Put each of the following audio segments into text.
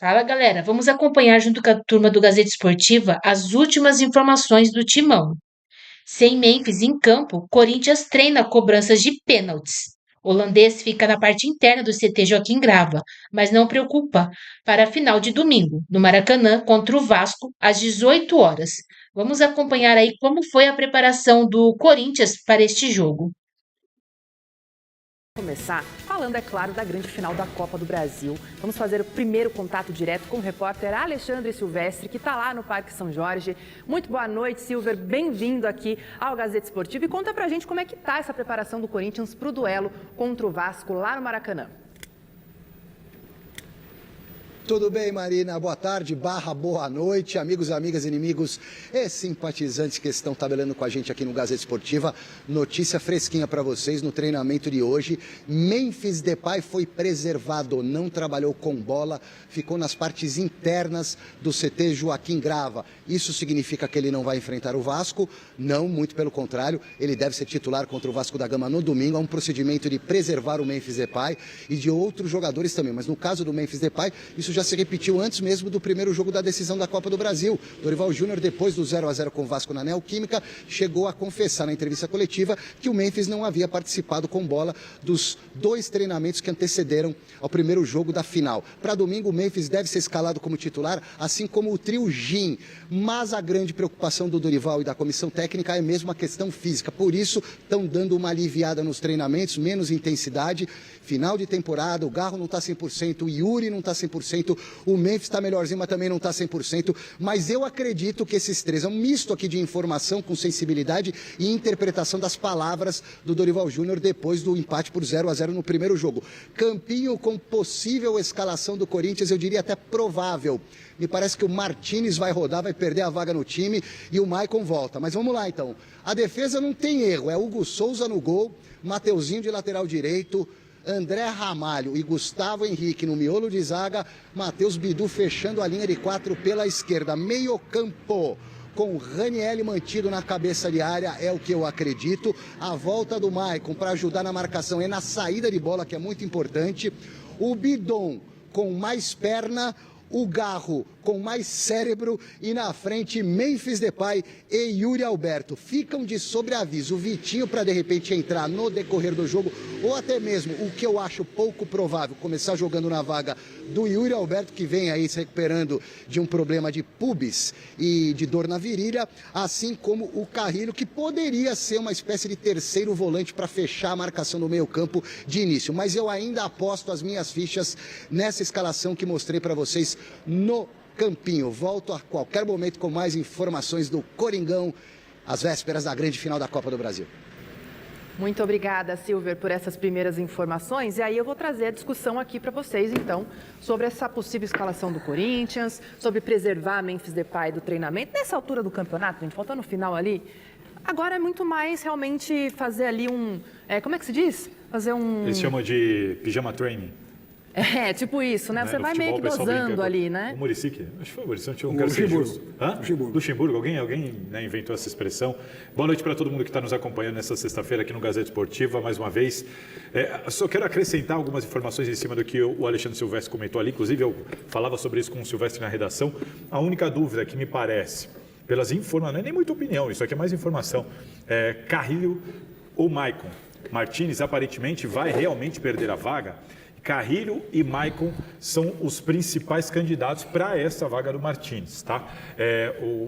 Fala, galera. Vamos acompanhar junto com a turma do Gazeta Esportiva as últimas informações do Timão. Sem Memphis em campo, Corinthians treina cobranças de pênaltis. O holandês fica na parte interna do CT Joaquim Grava, mas não preocupa para a final de domingo, no Maracanã, contra o Vasco, às 18 horas. Vamos acompanhar aí como foi a preparação do Corinthians para este jogo. Começar falando, é claro, da grande final da Copa do Brasil. Vamos fazer o primeiro contato direto com o repórter Alexandre Silvestre, que está lá no Parque São Jorge. Muito boa noite, Silver. Bem-vindo aqui ao Gazeta Esportivo. E conta pra gente como é que tá essa preparação do Corinthians para o duelo contra o Vasco lá no Maracanã. Tudo bem, Marina? Boa tarde, boa noite, amigos, amigas, inimigos e simpatizantes que estão tabelando com a gente aqui no Gazeta Esportiva. Notícia fresquinha para vocês no treinamento de hoje. Memphis Depay foi preservado, não trabalhou com bola, ficou nas partes internas do CT Joaquim Grava. Isso significa que ele não vai enfrentar o Vasco? Não, muito pelo contrário, ele deve ser titular contra o Vasco da Gama no domingo. Há um procedimento de preservar o Memphis Depay e de outros jogadores também, mas no caso do Memphis Depay, isso já se repetiu antes mesmo do primeiro jogo da decisão da Copa do Brasil. Dorival Júnior, depois do 0-0 com o Vasco na Neoquímica, chegou a confessar na entrevista coletiva que o Memphis não havia participado com bola dos dois treinamentos que antecederam ao primeiro jogo da final. Para domingo, o Memphis deve ser escalado como titular, assim como o trio Gin. Mas a grande preocupação do Dorival e da comissão técnica é mesmo a questão física. Por isso, estão dando uma aliviada nos treinamentos, menos intensidade. Final de temporada, o Garro não está 100%, o Yuri não está 100%, o Memphis está melhorzinho, mas também não está 100%. Mas eu acredito que esses três, é um misto aqui de informação com sensibilidade e interpretação das palavras do Dorival Júnior depois do empate por 0-0 no primeiro jogo. Campinho com possível escalação do Corinthians, eu diria até provável. Me parece que o Martínez vai rodar, vai perder a vaga no time e o Maicon volta. Mas vamos lá então. A defesa não tem erro, é Hugo Souza no gol, Mateuzinho de lateral direito, André Ramalho e Gustavo Henrique no miolo de zaga, Matheus Bidu fechando a linha de 4 pela esquerda. Meio campo com o Raniel mantido na cabeça de área, é o que eu acredito. A volta do Maicon para ajudar na marcação e na saída de bola, que é muito importante. O Bidon com mais perna, o Garro com mais cérebro e na frente Memphis Depay e Yuri Alberto. Ficam de sobreaviso o Vitinho para de repente entrar no decorrer do jogo ou até mesmo, o que eu acho pouco provável, começar jogando na vaga do Yuri Alberto, que vem aí se recuperando de um problema de pubis e de dor na virilha, assim como o Carrilho, que poderia ser uma espécie de terceiro volante para fechar a marcação do meio campo de início. Mas eu ainda aposto as minhas fichas nessa escalação que mostrei para vocês no Campinho. Volto a qualquer momento com mais informações do Coringão, às vésperas da grande final da Copa do Brasil. Muito obrigada, Silver, por essas primeiras informações. E aí eu vou trazer a discussão aqui para vocês, então, sobre essa possível escalação do Corinthians, sobre preservar a Memphis Depay do treinamento. Nessa altura do campeonato, gente, faltando no final ali, agora é muito mais realmente fazer ali como é que se diz? Fazer um... Eles chamam de pijama training. É, tipo isso, né? Você vai meio que dosando ali, né? O Muricy, acho que foi o Muricy, não tinha um cara ser justo. Hã? Luxemburgo, alguém né, inventou essa expressão. Boa noite para todo mundo que está nos acompanhando nessa sexta-feira aqui no Gazeta Esportiva, mais uma vez. Só quero acrescentar algumas informações em cima do que o Alexandre Silvestre comentou ali, inclusive eu falava sobre isso com o Silvestre na redação. A única dúvida que me parece, pelas informações, não é nem muita opinião, isso aqui é mais informação, Carrilho ou Maicon. Martínez aparentemente vai realmente perder a vaga. Carrilho e Maicon são os principais candidatos para essa vaga do Martínez, tá?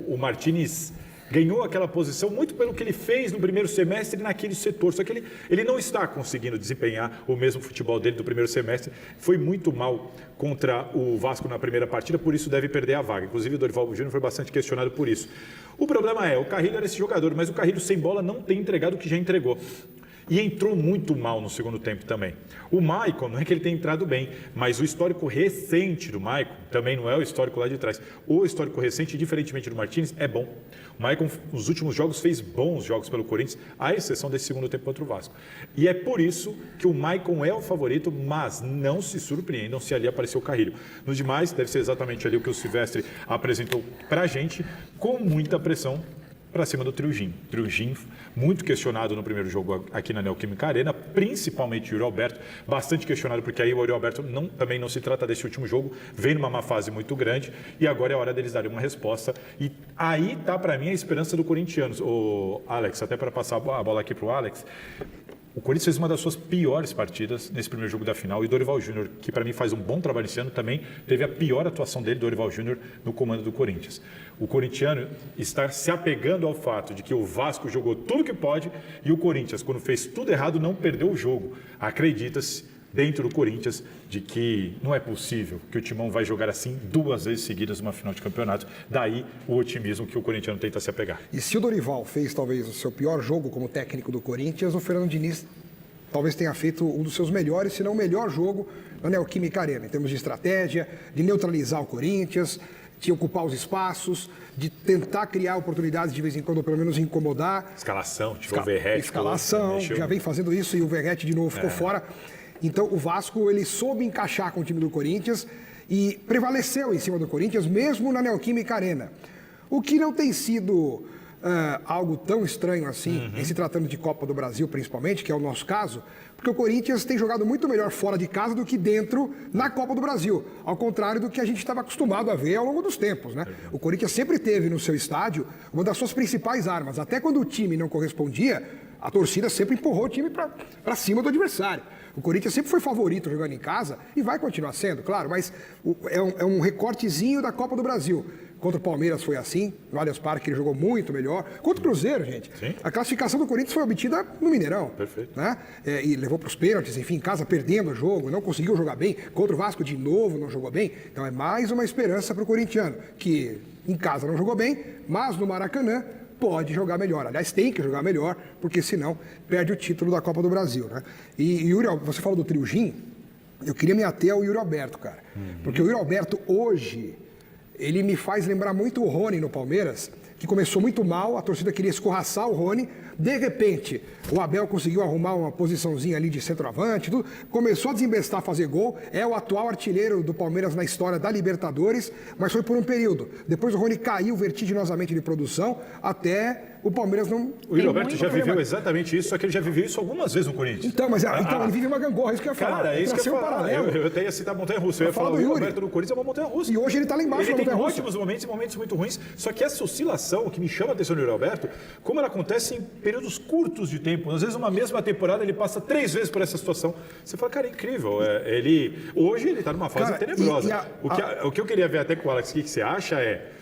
O Martínez ganhou aquela posição muito pelo que ele fez no primeiro semestre naquele setor, só que ele não está conseguindo desempenhar o mesmo futebol dele do primeiro semestre, foi muito mal contra o Vasco na primeira partida, por isso deve perder a vaga. Inclusive o Dorival Júnior foi bastante questionado por isso. O problema o Carrilho era esse jogador, mas o Carrilho sem bola não tem entregado o que já entregou. E entrou muito mal no segundo tempo também. O Maicon, não é que ele tenha entrado bem, mas o histórico recente do Maicon também não é o histórico lá de trás. O histórico recente, diferentemente do Martínez, é bom. O Maicon, nos últimos jogos, fez bons jogos pelo Corinthians, à exceção desse segundo tempo contra o Vasco. E é por isso que o Maicon é o favorito, mas não se surpreendam se ali apareceu o Carrilho. Nos demais, deve ser exatamente ali o que o Silvestre apresentou pra gente, com muita pressão para cima do Triugin. Triugin, muito questionado no primeiro jogo aqui na Neoquímica Arena, principalmente o Yuri Alberto, bastante questionado, porque aí o Yuri Alberto também não se trata desse último jogo, vem numa má fase muito grande, e agora é hora deles darem uma resposta. E aí tá, para mim, a esperança do corintianos. O Alex, até para passar a bola aqui para o Alex, o Corinthians fez uma das suas piores partidas nesse primeiro jogo da final, e o Dorival Júnior, que para mim faz um bom trabalho esse ano, também teve a pior atuação dele, Dorival Júnior, no comando do Corinthians. O corintiano está se apegando ao fato de que o Vasco jogou tudo que pode e o Corinthians, quando fez tudo errado, não perdeu o jogo. Acredita-se, dentro do Corinthians, de que não é possível que o Timão vai jogar assim 2 vezes seguidas numa final de campeonato. Daí o otimismo que o corintiano tenta se apegar. E se o Dorival fez talvez o seu pior jogo como técnico do Corinthians, o Fernando Diniz talvez tenha feito um dos seus melhores, se não o melhor jogo na Neoquímica Arena, em termos de estratégia, de neutralizar o Corinthians, de ocupar os espaços, de tentar criar oportunidades de vez em quando, ou pelo menos incomodar. Escalação, tirou o Verratti. Escalação, já vem fazendo isso e o Verratti de novo ficou fora. Então o Vasco, ele soube encaixar com o time do Corinthians e prevaleceu em cima do Corinthians, mesmo na Neoquímica Arena. O que não tem sido algo tão estranho assim, em se tratando de Copa do Brasil principalmente, que é o nosso caso, porque o Corinthians tem jogado muito melhor fora de casa do que dentro na Copa do Brasil, ao contrário do que a gente estava acostumado a ver ao longo dos tempos, né? O Corinthians sempre teve no seu estádio uma das suas principais armas, até quando o time não correspondia, a torcida sempre empurrou o time para cima do adversário. O Corinthians sempre foi favorito jogando em casa e vai continuar sendo, claro, mas é um recortezinho da Copa do Brasil. Contra o Palmeiras foi assim, no Allianz Parque ele jogou muito melhor. Contra o Cruzeiro, gente, sim, a classificação do Corinthians foi obtida no Mineirão. Perfeito. Né? E levou para os pênaltis, enfim, em casa perdendo o jogo, não conseguiu jogar bem. Contra o Vasco de novo não jogou bem. Então é mais uma esperança para o corintiano, que em casa não jogou bem, mas no Maracanã pode jogar melhor. Aliás, tem que jogar melhor, porque senão perde o título da Copa do Brasil. Né? E Yuri, você falou do Triugin, eu queria me ater ao Yuri Alberto, cara. Porque o Yuri Alberto hoje, ele me faz lembrar muito o Rony no Palmeiras, que começou muito mal, a torcida queria escorraçar o Rony, de repente o Abel conseguiu arrumar uma posiçãozinha ali de centroavante, tudo, começou a desembestar, a fazer gol, é o atual artilheiro do Palmeiras na história da Libertadores, mas foi por um período. Depois o Rony caiu vertiginosamente de produção, até o Palmeiras não... O Yuri Alberto já viveu exatamente isso, só que ele já viveu isso algumas vezes no Corinthians. Então, mas então ele vive uma gangorra, isso que eu ia falar. Cara, é isso que eu ia falar. Eu até ia citar a montanha-russa. Eu ia falar, o Yuri Alberto do Corinthians é uma montanha-russa. E hoje ele tá lá embaixo na montanha-russa. Ele tem ótimos momentos e momentos muito ruins, só que essa oscilação que me chama a atenção do Yuri Alberto, como ela acontece em períodos curtos de tempo, às vezes uma mesma temporada ele passa 3 vezes por essa situação. Você fala, cara, é incrível. Hoje ele tá numa fase tenebrosa. O que eu queria ver até com o Alex, o que você acha é,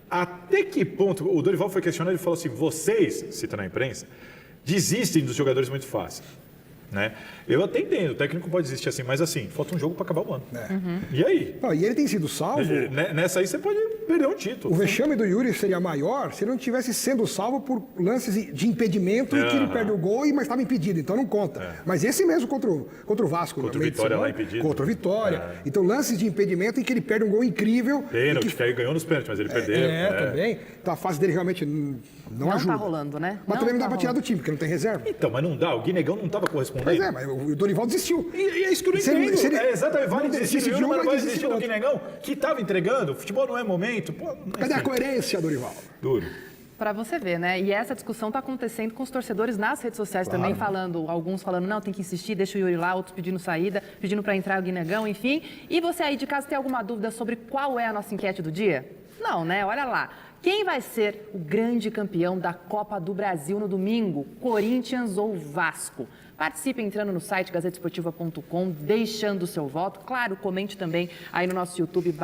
até que ponto, o Dorival foi questionado, ele falou assim, vocês, cita na imprensa, desistem dos jogadores muito fácil. Né? Eu até entendo, o técnico pode desistir assim, mas assim, falta um jogo para acabar o ano. E aí? E ele tem sido salvo. Nessa aí você pode perder um título. O vexame do Yuri seria maior se ele não tivesse sendo salvo por lances de impedimento e que ele perde o gol, mas estava impedido, então não conta. Mas esse mesmo contra o Vasco. Contra o Vitória lá impedido. Contra o Vitória. Então lances de impedimento em que ele perde um gol incrível. Pênalti, que aí ganhou nos pênaltis, mas ele perdeu. Também. Então a fase dele realmente não ajuda. Não tá rolando, né? Mas também não dá para tirar do time, porque não tem reserva. Então, mas não dá, o Guinegão não estava correspondendo. Pois é, mas o Dorival desistiu. E é isso que eu não entendo. Exatamente, vai desistir de um, mas vai desistir do Guinegão, que estava entregando. Futebol não é momento. Cadê a coerência, Dorival? Duro. Para você ver, né? E essa discussão está acontecendo com os torcedores nas redes sociais também, alguns falando, não, tem que insistir, deixa o Yuri lá, outros pedindo saída, pedindo para entrar o Guinegão, enfim. E você aí de casa tem alguma dúvida sobre qual é a nossa enquete do dia? Não, né? Olha lá. Quem vai ser o grande campeão da Copa do Brasil no domingo? Corinthians ou Vasco? Participe entrando no site gazetesportiva.com, deixando o seu voto. Claro, comente também aí no nosso YouTube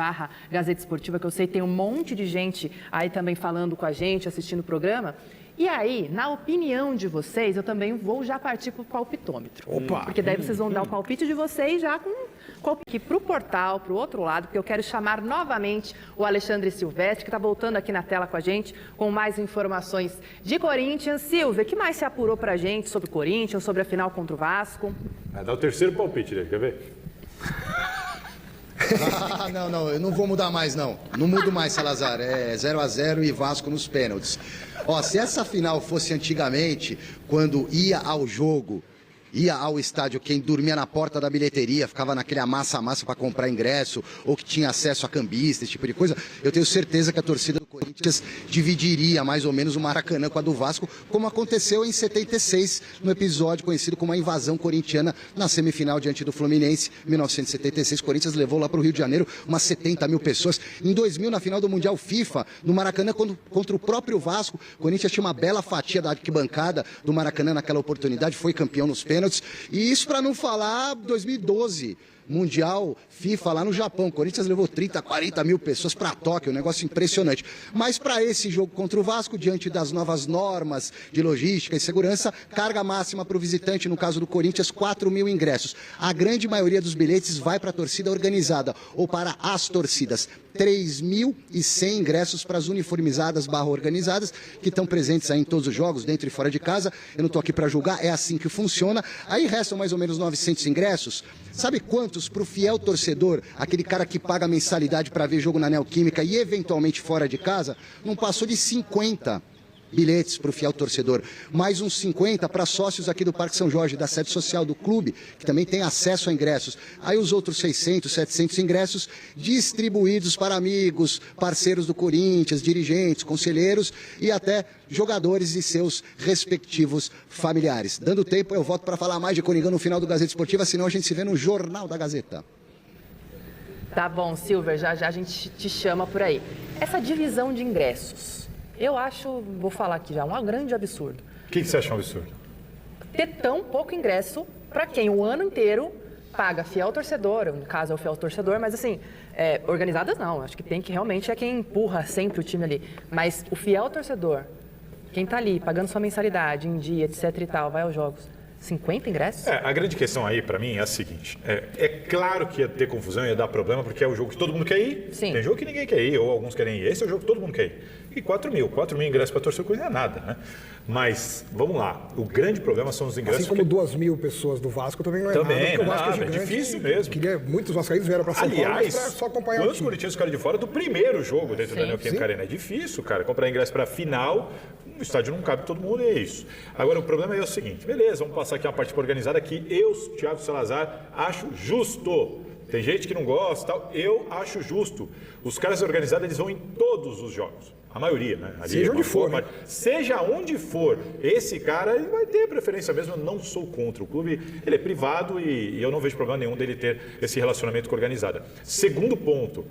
/Gazeta Esportiva, que eu sei que tem um monte de gente aí também falando com a gente, assistindo o programa. E aí, na opinião de vocês, eu também vou já partir para o palpitômetro. Opa! Porque daí vocês vão dar o palpite de vocês já com aqui para o portal, para o outro lado, porque eu quero chamar novamente o Alexandre Silvestre, que está voltando aqui na tela com a gente, com mais informações de Corinthians. Silvia, o que mais se apurou para a gente sobre o Corinthians, sobre a final contra o Vasco? Vai dar o terceiro palpite, né? Quer ver? Não, eu não vou mudar mais, não. Não mudo mais, Salazar. É 0-0 e Vasco nos pênaltis. Se essa final fosse antigamente, quando ia ao jogo, ia ao estádio quem dormia na porta da bilheteria, ficava naquele amassa-amassa para comprar ingresso, ou que tinha acesso a cambista, esse tipo de coisa, eu tenho certeza que a torcida do Corinthians dividiria mais ou menos o Maracanã com a do Vasco, como aconteceu em 76, no episódio conhecido como a invasão corintiana na semifinal diante do Fluminense. Em 1976, o Corinthians levou lá para o Rio de Janeiro umas 70 mil pessoas. Em 2000, na final do Mundial FIFA, no Maracanã contra o próprio Vasco, o Corinthians tinha uma bela fatia da arquibancada do Maracanã naquela oportunidade, foi campeão nos pênaltis. E isso para não falar 2012. Mundial FIFA lá no Japão. O Corinthians levou 30, 40 mil pessoas para Tóquio, um negócio impressionante. Mas para esse jogo contra o Vasco, diante das novas normas de logística e segurança, carga máxima para o visitante, no caso do Corinthians, 4 mil ingressos. A grande maioria dos bilhetes vai para a torcida organizada ou para as torcidas. 3.100 ingressos para as uniformizadas / organizadas, que estão presentes aí em todos os jogos, dentro e fora de casa. Eu não estou aqui para julgar, é assim que funciona. Aí restam mais ou menos 900 ingressos. Sabe quantos para o fiel torcedor, aquele cara que paga mensalidade para ver jogo na Neoquímica e eventualmente fora de casa? Não passou de 50 bilhetes para o fiel torcedor, mais uns 50 para sócios aqui do Parque São Jorge, da sede social do clube, que também tem acesso a ingressos. Aí os outros 600, 700 ingressos distribuídos para amigos, parceiros do Corinthians, dirigentes, conselheiros e até jogadores e seus respectivos familiares. Dando tempo, eu volto para falar mais de Coringão no final do Gazeta Esportiva, senão a gente se vê no Jornal da Gazeta. Tá bom, Silver, já a gente te chama por aí. Essa divisão de ingressos, eu acho, vou falar aqui já, um grande absurdo. O que você acha um absurdo? Ter tão pouco ingresso para quem o ano inteiro paga fiel torcedor, no caso é o fiel torcedor, mas assim, organizadas não, acho que tem que realmente é quem empurra sempre o time ali. Mas o fiel torcedor, quem tá ali pagando sua mensalidade em dia, etc e tal, vai aos jogos. 50 ingressos? A grande questão aí, para mim, é a seguinte. É claro que ia ter confusão, ia dar problema, porque é o jogo que todo mundo quer ir. Sim. Tem jogo que ninguém quer ir, ou alguns querem ir. Esse é o jogo que todo mundo quer ir. E 4 mil ingressos para torcer coisa não é nada, né? Mas, vamos lá. O grande problema são os ingressos... Assim como 2 mil pessoas do Vasco também não é também, nada, porque o Vasco é gigante, difícil mesmo. Muitos vascaínos vieram para São Paulo para só acompanhar o quantos time. corintianos ficaram de fora do primeiro jogo dentro da Neoquímica Arena? É difícil, cara. Comprar ingresso para a final, o estádio não cabe todo mundo e é isso. Agora, o problema é o seguinte. Beleza, vamos passar aqui uma parte organizada que eu, Thiago Salazar, acho justo. Tem gente que não gosta, tal. Eu acho justo. Os caras organizados, eles vão em todos os jogos. A maioria, né? Ali, seja onde for, né? Seja onde for, esse cara ele vai ter preferência mesmo. Eu não sou contra. O clube, ele é privado e eu não vejo problema nenhum dele ter esse relacionamento com a organizada. Segundo ponto,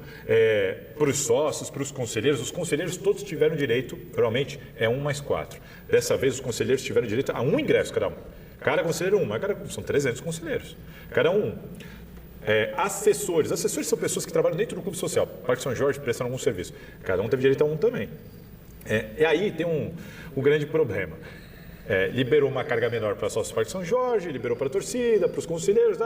para os sócios, para os conselheiros todos tiveram direito, realmente, 1 mais 4. Dessa vez, os conselheiros tiveram direito a 1 ingresso cada um. Cada conselheiro 1, mas são 300 conselheiros. Cada um. Assessores são pessoas que trabalham dentro do clube social. Parque São Jorge prestando algum serviço. Cada um teve direito a 1 também. E aí tem um grande problema. Liberou uma carga menor para sócios do Parque São Jorge, liberou para a torcida, para os conselheiros.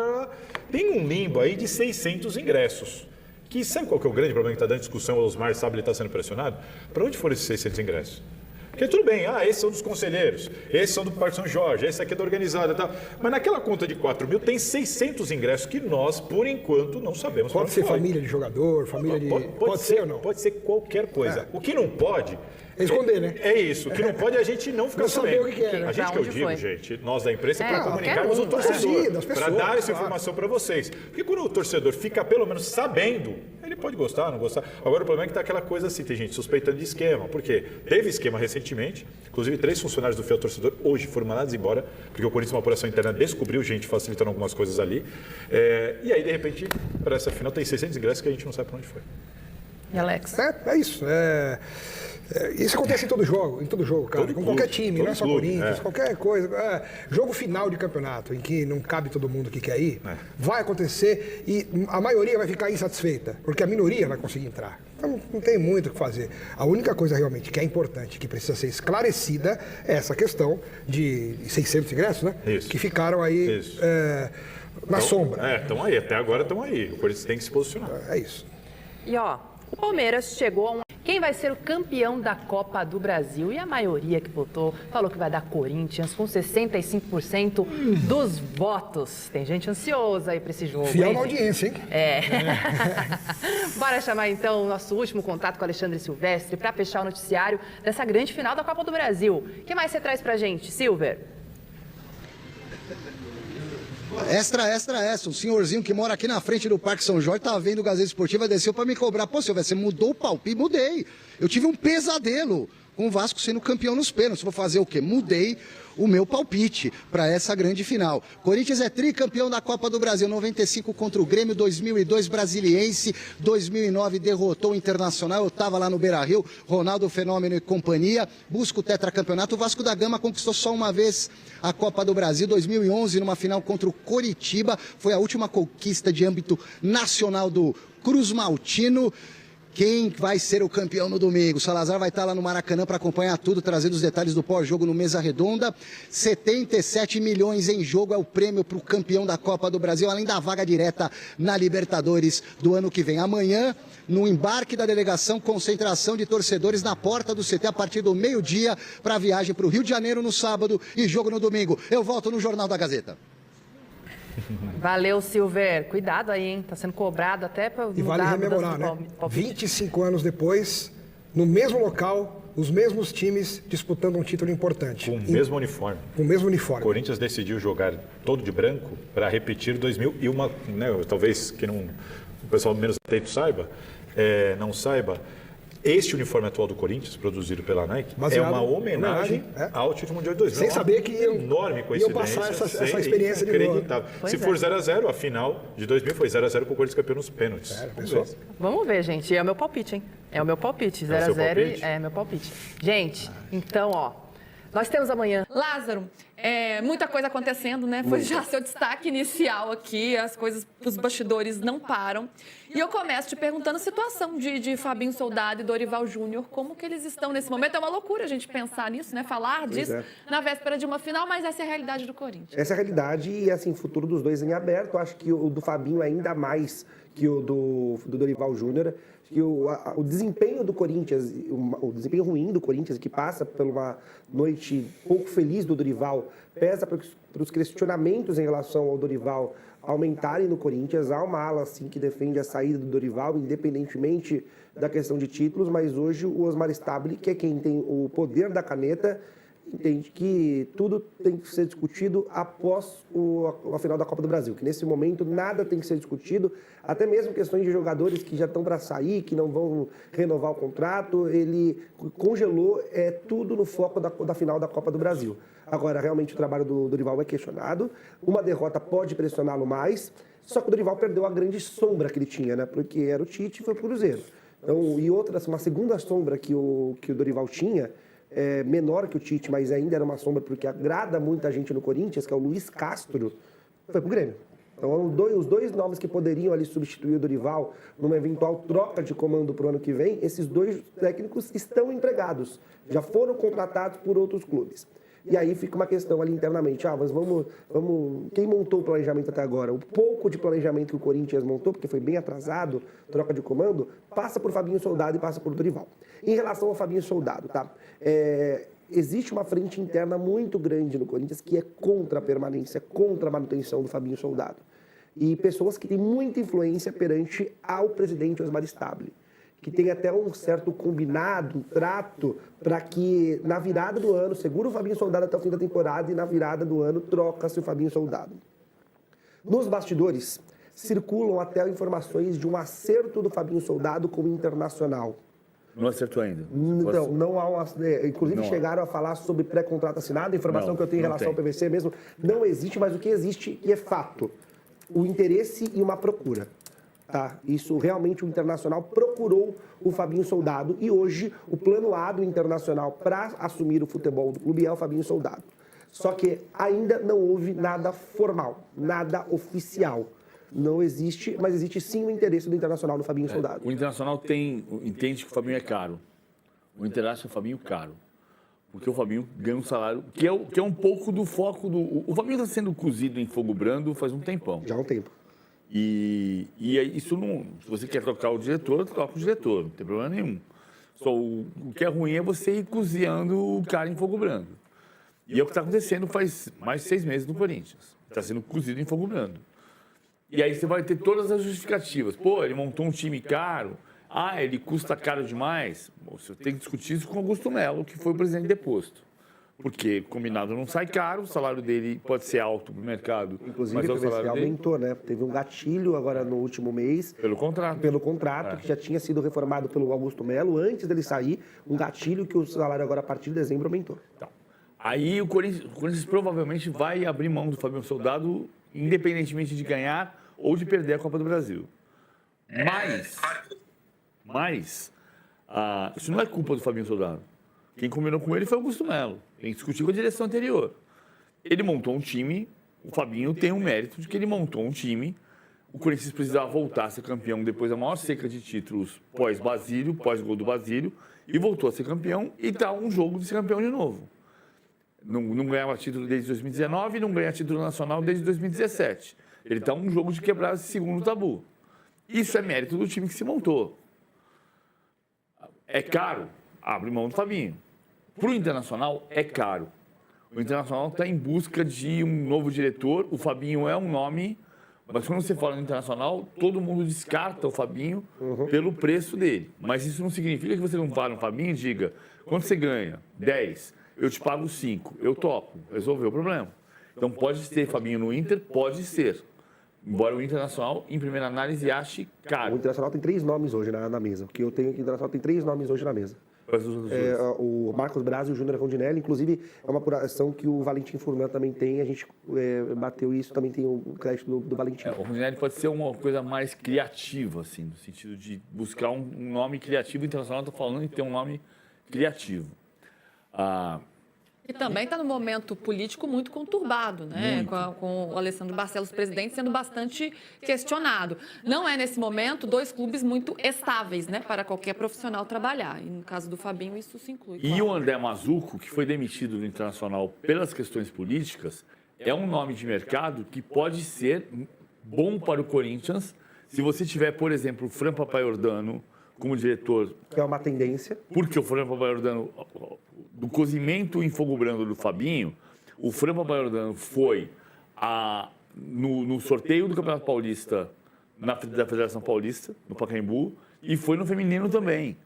Tem um limbo aí de 600 ingressos. Que sabe qual que é o grande problema que está dando discussão? O Osmar sabe, ele está sendo pressionado. Para onde foram esses 600 ingressos? Porque tudo bem, esses são dos conselheiros, esses são do Parque São Jorge, esse aqui é da organizada e tal. Mas naquela conta de 4 mil tem 600 ingressos que nós, por enquanto, não sabemos. Pode ser família de jogador, família de... Pode ser ou não? Pode ser qualquer coisa. O que não pode... esconder, né? É isso. O que não pode é a gente não ficar sabendo. Saber o que é, né? A gente que eu digo, gente, nós da imprensa, para comunicarmos o torcedor, para dar essa informação para vocês. Porque quando o torcedor fica pelo menos sabendo, ele pode gostar, não gostar. Agora o problema é que tá aquela coisa assim, tem gente suspeitando de esquema. Por quê? Teve esquema recentemente, inclusive 3 funcionários do fiel torcedor hoje foram mandados embora, porque o Corinthians, uma apuração interna, descobriu gente facilitando algumas coisas ali. E aí, de repente, para essa final tem 600 ingressos que a gente não sabe para onde foi. E Alex? É isso. Isso acontece em todo jogo, cara. Com qualquer time, não é só Corinthians, qualquer coisa. Jogo final de campeonato, em que não cabe todo mundo que quer ir, vai acontecer e a maioria vai ficar insatisfeita, porque a minoria vai conseguir entrar. Então não tem muito o que fazer. A única coisa realmente que é importante, que precisa ser esclarecida, é essa questão de 600 ingressos, né? Isso. Que ficaram aí na sombra. Estão aí, até agora estão aí. O Corinthians tem que se posicionar. É isso. E o Palmeiras chegou a Quem vai ser o campeão da Copa do Brasil? E a maioria que votou falou que vai dar Corinthians, com 65% dos votos. Tem gente ansiosa aí para esse jogo. Fiel na audiência, hein? Bora chamar então o nosso último contato com o Alexandre Silvestre para fechar o noticiário dessa grande final da Copa do Brasil. O que mais você traz pra gente, Silver? Extra. Um senhorzinho que mora aqui na frente do Parque São Jorge, tá vendo o Gazeta Esportiva, desceu pra me cobrar. Pô, Silvio, você mudou o palpite? Mudei. Eu tive um pesadelo com o Vasco sendo campeão nos pênaltis. Vou fazer o quê? Mudei o meu palpite para essa grande final. Corinthians é tricampeão da Copa do Brasil, 95 contra o Grêmio, 2002 Brasiliense, 2009 derrotou o Internacional, eu estava lá no Beira-Rio, Ronaldo Fenômeno e companhia, busca o tetracampeonato. O Vasco da Gama conquistou só uma vez a Copa do Brasil, 2011, numa final contra o Coritiba, foi a última conquista de âmbito nacional do Cruz Maltino. Quem vai ser o campeão no domingo? O Salazar vai estar lá no Maracanã para acompanhar tudo, trazendo os detalhes do pós-jogo no Mesa Redonda. 77 milhões em jogo é o prêmio para o campeão da Copa do Brasil, além da vaga direta na Libertadores do ano que vem. Amanhã, no embarque da delegação, concentração de torcedores na porta do CT a partir do meio-dia para a viagem para o Rio de Janeiro no sábado e jogo no domingo. Eu volto no Jornal da Gazeta. Valeu, Silver. Cuidado aí, hein? Tá sendo cobrado até para mudar. E vale rememorar, né? 25 anos depois, no mesmo local, os mesmos times disputando um título importante. Com o mesmo uniforme. Com o mesmo uniforme. O Corinthians decidiu jogar todo de branco para repetir 2000 e uma, né, talvez que não, o pessoal menos atento saiba, não saiba. Este uniforme atual do Corinthians, produzido pela Nike, é uma homenagem ao título mundial de 2000. Sem saber que enorme coincidência. Passar essa experiência de novo. Se for 0-0, a final de 2000 foi 0-0 com o Corinthians campeão nos pênaltis. Vamos ver, gente. É o meu palpite, hein? É o meu palpite. 0-0 é meu palpite. Gente, então, ó. Nós temos amanhã. Lázaro, muita coisa acontecendo, né? Foi já seu destaque inicial aqui, as coisas, os bastidores não param. E eu começo te perguntando a situação de Fabinho Soldado e Dorival Júnior, como que eles estão nesse momento? É uma loucura a gente pensar nisso, né? Falar disso na véspera de uma final, mas essa é a realidade do Corinthians. Essa é a realidade e, assim, o futuro dos dois em aberto. Eu acho que o do Fabinho ainda mais que o do Dorival Júnior. Que o desempenho do Corinthians, o desempenho ruim do Corinthians, que passa por uma noite pouco feliz do Dorival, pesa para os questionamentos em relação ao Dorival aumentarem no Corinthians. Há uma ala assim, que defende a saída do Dorival, independentemente da questão de títulos, mas hoje o Osmar Stabile, que é quem tem o poder da caneta, entende que tudo tem que ser discutido após a final da Copa do Brasil, que nesse momento nada tem que ser discutido, até mesmo questões de jogadores que já estão para sair, que não vão renovar o contrato, ele congelou tudo no foco da final da Copa do Brasil. Agora, realmente o trabalho do Dorival é questionado, uma derrota pode pressioná-lo mais, só que o Dorival perdeu a grande sombra que ele tinha, né? Porque era o Tite e foi pro Cruzeiro. Então, e outra, uma segunda sombra que o Dorival tinha, menor que o Tite, mas ainda era uma sombra porque agrada muita gente no Corinthians, que é o Luiz Castro, foi pro Grêmio. Então, os dois nomes que poderiam ali substituir o Dorival numa eventual troca de comando para o ano que vem, esses dois técnicos estão empregados, já foram contratados por outros clubes. E aí fica uma questão ali internamente, mas vamos, quem montou o planejamento até agora? O pouco de planejamento que o Corinthians montou, porque foi bem atrasado, troca de comando, passa por Fabinho Soldado e passa por Dorival. Em relação ao Fabinho Soldado, tá? Existe uma frente interna muito grande no Corinthians que é contra a permanência, contra a manutenção do Fabinho Soldado. E pessoas que têm muita influência perante ao presidente Osmar Stabile, que tem até um certo combinado, um trato, para que na virada do ano, segura o Fabinho Soldado até o fim da temporada e na virada do ano troca-se o Fabinho Soldado. Nos bastidores, circulam até informações de um acerto do Fabinho Soldado com o Internacional. Não acertou ainda? Não há inclusive chegaram a falar sobre pré-contrato assinado, a informação que eu tenho em relação ao PVC mesmo, não existe, mas o que existe e é fato, o interesse e uma procura. Tá? Isso realmente o Internacional procurou o Fabinho Soldado e hoje o plano A do Internacional para assumir o futebol do clube é o Fabinho Soldado. Só que ainda não houve nada formal, nada oficial. Não existe, mas existe sim o interesse do Internacional no Fabinho Soldado. O Internacional entende que o Fabinho é caro. O Inter acha o Fabinho caro. Porque o Fabinho ganha um salário que é um pouco do foco do... O Fabinho está sendo cozido em fogo brando faz um tempão. Já há um tempo. E isso não... Se você quer trocar o diretor, troca o diretor. Não tem problema nenhum. Só o que é ruim é você ir cozinhando o cara em fogo brando. E é o que está acontecendo faz mais de 6 meses no Corinthians. Está sendo cozido em fogo brando. E aí você vai ter todas as justificativas. Pô, ele montou um time caro. Ele custa caro demais. Você tem que discutir isso com o Augusto Melo, que foi o presidente deposto. Porque combinado não sai caro, o salário dele pode ser alto para o mercado, Inclusive, mas é o o PVC salário dele aumentou, né? Teve um gatilho agora no último mês, pelo contrato. que já tinha sido reformado pelo Augusto Melo, antes dele sair, um gatilho que o salário agora a partir de dezembro aumentou. Então, aí o Corinthians provavelmente vai abrir mão do Fabinho Soldado, independentemente de ganhar ou de perder a Copa do Brasil. Mas isso não é culpa do Fabinho Soldado. Quem combinou com ele foi o Augusto Melo. Quem discutiu com a direção anterior. Ele montou um time, o Fabinho tem o mérito de que ele montou um time. O Corinthians precisava voltar a ser campeão depois da maior seca de títulos pós-Basílio, pós-gol do Basílio, e voltou a ser campeão e está um jogo de ser campeão de novo. Não ganhava título desde 2019 e não ganha título nacional desde 2017. Ele está um jogo de quebrar esse segundo tabu. Isso é mérito do time que se montou. É caro? Abre mão do Fabinho. Para o Internacional, é caro. O Internacional está em busca de um novo diretor. O Fabinho é um nome, mas quando você fala no Internacional, todo mundo descarta o Fabinho pelo preço dele. Mas isso não significa que você não para no Fabinho e diga, quanto você ganha? 10. Eu te pago 5. Eu topo. Resolveu o problema. Então pode ter Fabinho no Inter? Pode ser. Embora o Internacional, em primeira análise, ache O caro. Internacional tem 3 nomes hoje na mesa. O que eu tenho aqui, o Internacional tem 3 nomes hoje na mesa. O Marcos Braz e o Júnior Rondinelli, inclusive é uma apuração que o Valentim Furlan também tem, a gente bateu isso, também tem o crédito do Valentim. O Rondinelli pode ser uma coisa mais criativa, assim, no sentido de buscar um nome criativo. O Internacional está falando em ter um nome criativo. E também está num momento político muito conturbado, né? Com o Alessandro Barcelos, presidente, sendo bastante questionado. Não é, nesse momento, 2 clubes muito estáveis, né? Para qualquer profissional trabalhar. E no caso do Fabinho, isso se inclui. E o André Mazzucco, que foi demitido do Internacional pelas questões políticas, é um nome de mercado que pode ser bom para o Corinthians se você tiver, por exemplo, o Fran Papaiordano como diretor. Que é uma tendência. Porque o Fran Papaiordano, do cozimento em fogo brando do Fabinho, o Fran Papaiordano foi no sorteio do Campeonato Paulista da Federação Paulista, no Pacaembu, e foi no feminino também.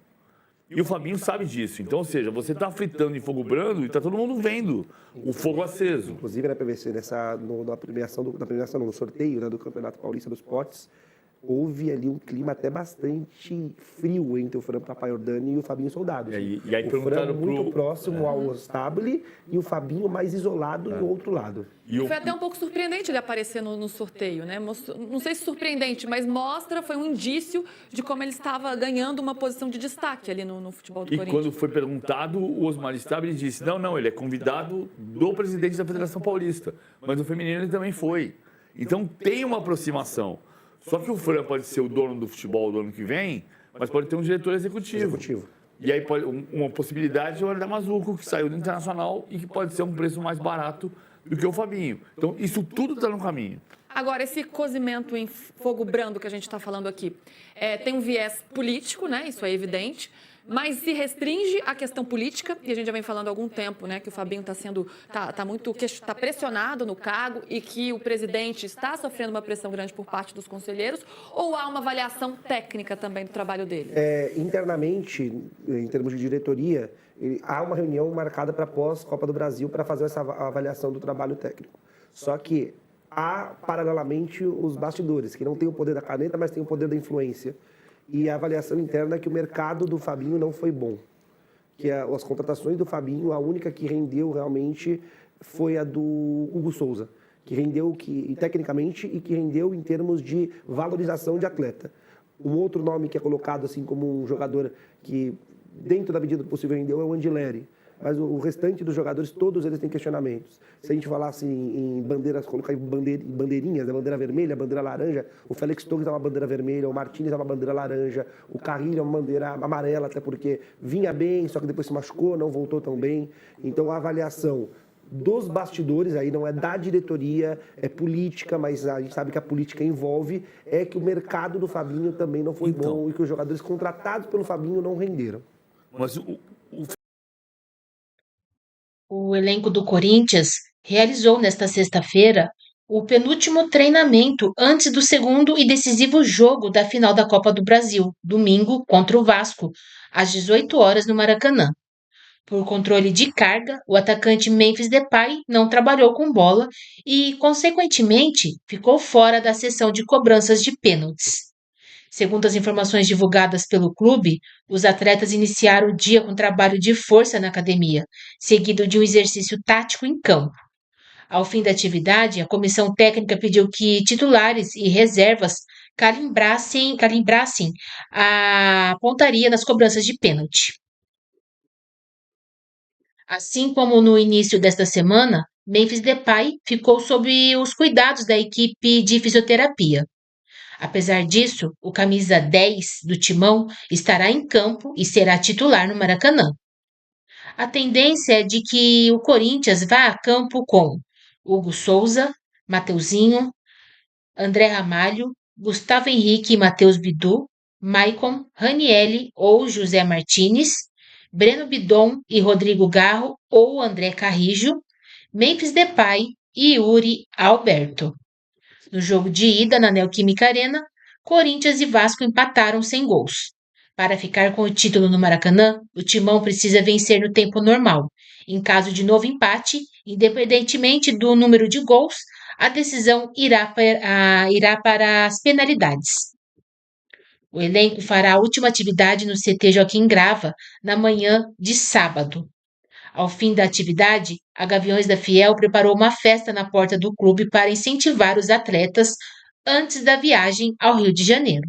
E o Fabinho sabe disso. Então, ou seja, você está fritando em fogo brando e está todo mundo vendo o fogo aceso. Inclusive, na PVC, no sorteio, né, do Campeonato Paulista dos Potes, houve ali um clima até bastante frio entre o Fran Papaiordani e o Fabinho Soldado. E aí o Fran muito próximo ao Stabile e o Fabinho mais isolado no outro lado. Foi até um pouco surpreendente ele aparecer no sorteio, né? Não sei se surpreendente, mas foi um indício de como ele estava ganhando uma posição de destaque ali no futebol do Corinthians. E quando foi perguntado, o Osmar Stabile disse, não, ele é convidado do presidente da Federação Paulista, mas no feminino ele também foi. Então tem uma aproximação. Só que o Fran pode ser o dono do futebol do ano que vem, mas pode ter um diretor executivo. E aí uma possibilidade é o André Mazzucco, que saiu do Internacional e que pode ser um preço mais barato do que o Fabinho. Então, isso tudo está no caminho. Agora, esse cozimento em fogo brando que a gente está falando aqui, tem um viés político, né? Isso é evidente. Mas se restringe à questão política, e a gente já vem falando há algum tempo, né, que o Fabinho está pressionado no cargo e que o presidente está sofrendo uma pressão grande por parte dos conselheiros, ou há uma avaliação técnica também do trabalho dele? Internamente, em termos de diretoria, há uma reunião marcada para pós-Copa do Brasil para fazer essa avaliação do trabalho técnico. Só que há, paralelamente, os bastidores, que não têm o poder da caneta, mas têm o poder da influência. E a avaliação interna é que o mercado do Fabinho não foi bom. Que as contratações do Fabinho, a única que rendeu realmente foi a do Hugo Souza. Que rendeu tecnicamente e que rendeu em termos de valorização de atleta. Um outro nome que é colocado assim como um jogador que, dentro da medida do possível, rendeu é o Andileri. Mas o restante dos jogadores, todos eles têm questionamentos. Se a gente falasse em bandeiras, colocar em bandeirinhas, a bandeira vermelha, a bandeira laranja, o Félix Torres é uma bandeira vermelha, o Martínez é uma bandeira laranja, o Carrilho é uma bandeira amarela, até porque vinha bem, só que depois se machucou, não voltou tão bem. Então a avaliação dos bastidores, aí não é da diretoria, é política, mas a gente sabe que a política envolve, é que o mercado do Fabinho também não foi bom e que os jogadores contratados pelo Fabinho não renderam. Mas O elenco do Corinthians realizou nesta sexta-feira o penúltimo treinamento antes do segundo e decisivo jogo da final da Copa do Brasil, domingo contra o Vasco, às 18 horas no Maracanã. Por controle de carga, o atacante Memphis Depay não trabalhou com bola e, consequentemente, ficou fora da sessão de cobranças de pênaltis. Segundo as informações divulgadas pelo clube, os atletas iniciaram o dia com trabalho de força na academia, seguido de um exercício tático em campo. Ao fim da atividade, a comissão técnica pediu que titulares e reservas calimbrassem a pontaria nas cobranças de pênalti. Assim como no início desta semana, Memphis Depay ficou sob os cuidados da equipe de fisioterapia. Apesar disso, o camisa 10 do Timão estará em campo e será titular no Maracanã. A tendência é de que o Corinthians vá a campo com Hugo Souza, Mateuzinho, André Ramalho, Gustavo Henrique e Matheus Bidu, Maicon, Ranielli ou José Martinez, Breno Bidon e Rodrigo Garro ou André Carrijo, Memphis Depay e Yuri Alberto. No jogo de ida na Neoquímica Arena, Corinthians e Vasco empataram sem gols. Para ficar com o título no Maracanã, o Timão precisa vencer no tempo normal. Em caso de novo empate, independentemente do número de gols, a decisão irá para as penalidades. O elenco fará a última atividade no CT Joaquim Grava na manhã de sábado. Ao fim da atividade, a Gaviões da Fiel preparou uma festa na porta do clube para incentivar os atletas antes da viagem ao Rio de Janeiro.